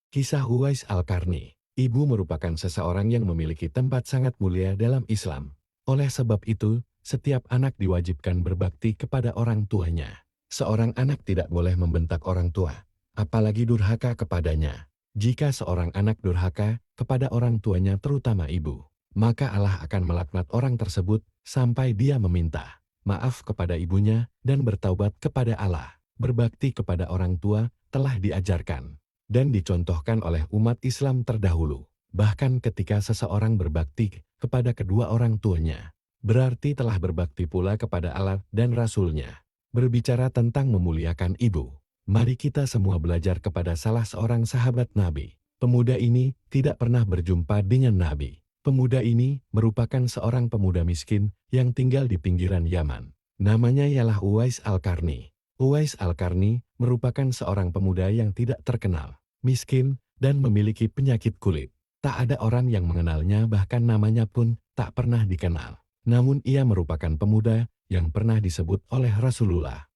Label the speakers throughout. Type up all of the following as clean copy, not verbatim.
Speaker 1: Kisah Uwais Al-Qarni. Ibu merupakan seseorang yang memiliki tempat sangat mulia dalam Islam. Oleh sebab itu, setiap anak diwajibkan berbakti kepada orang tuanya. Seorang anak tidak boleh membentak orang tua, apalagi durhaka kepadanya. Jika seorang anak durhaka kepada orang tuanya terutama ibu, maka Allah akan melaknat orang tersebut sampai dia meminta maaf kepada ibunya dan bertaubat kepada Allah. Berbakti kepada orang tua telah diajarkan dan dicontohkan oleh umat Islam terdahulu. Bahkan ketika seseorang berbakti kepada kedua orang tuanya, berarti telah berbakti pula kepada Allah dan Rasul-Nya. Berbicara tentang memuliakan ibu, mari kita semua belajar kepada salah seorang sahabat Nabi. Pemuda ini tidak pernah berjumpa dengan Nabi. Pemuda ini merupakan seorang pemuda miskin yang tinggal di pinggiran Yaman. Namanya ialah Uwais Al-Qarni. Uwais Al-Qarni merupakan seorang pemuda yang tidak terkenal, miskin, dan memiliki penyakit kulit. Tak ada orang yang mengenalnya, bahkan namanya pun tak pernah dikenal. Namun ia merupakan pemuda yang pernah disebut oleh Rasulullah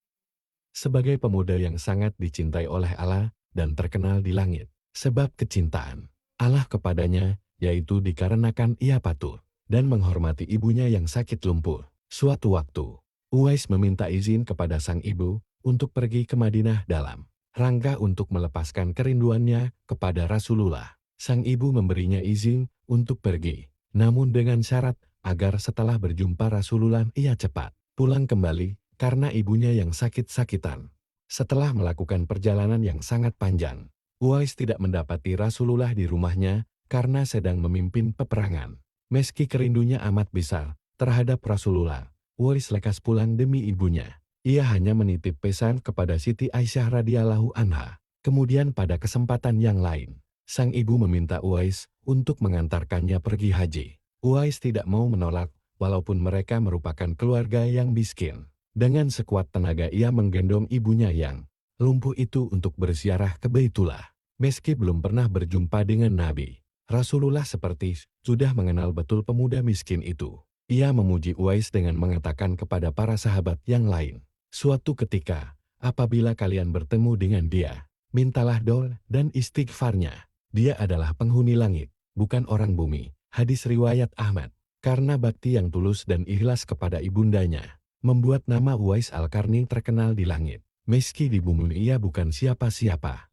Speaker 1: sebagai pemuda yang sangat dicintai oleh Allah dan terkenal di langit. Sebab kecintaan Allah kepadanya, yaitu dikarenakan ia patuh dan menghormati ibunya yang sakit lumpuh. Suatu waktu, Uwais meminta izin kepada sang ibu untuk pergi ke Madinah dalam rangka untuk melepaskan kerinduannya kepada Rasulullah. Sang ibu memberinya izin untuk pergi, namun dengan syarat agar setelah berjumpa Rasulullah ia cepat pulang kembali karena ibunya yang sakit-sakitan. Setelah melakukan perjalanan yang sangat panjang, Uwais tidak mendapati Rasulullah di rumahnya karena sedang memimpin peperangan. Meski kerindunya amat besar terhadap Rasulullah, Uwais lekas pulang demi ibunya. Ia hanya menitip pesan kepada Siti Aisyah radhiyallahu anha. Kemudian pada kesempatan yang lain, sang ibu meminta Uwais untuk mengantarkannya pergi haji. Uwais tidak mau menolak, walaupun mereka merupakan keluarga yang miskin. Dengan sekuat tenaga ia menggendong ibunya yang lumpuh itu untuk berziarah ke Baitullah. Meski belum pernah berjumpa dengan Nabi, Rasulullah seperti sudah mengenal betul pemuda miskin itu. Ia memuji Uwais dengan mengatakan kepada para sahabat yang lain, "Suatu ketika, apabila kalian bertemu dengan dia, mintalah doa dan istighfarnya. Dia adalah penghuni langit, bukan orang bumi." Hadis riwayat Ahmad. Karena bakti yang tulus dan ikhlas kepada ibundanya, membuat nama Uwais Al-Qarni terkenal di langit. Meski di bumi ia bukan siapa-siapa,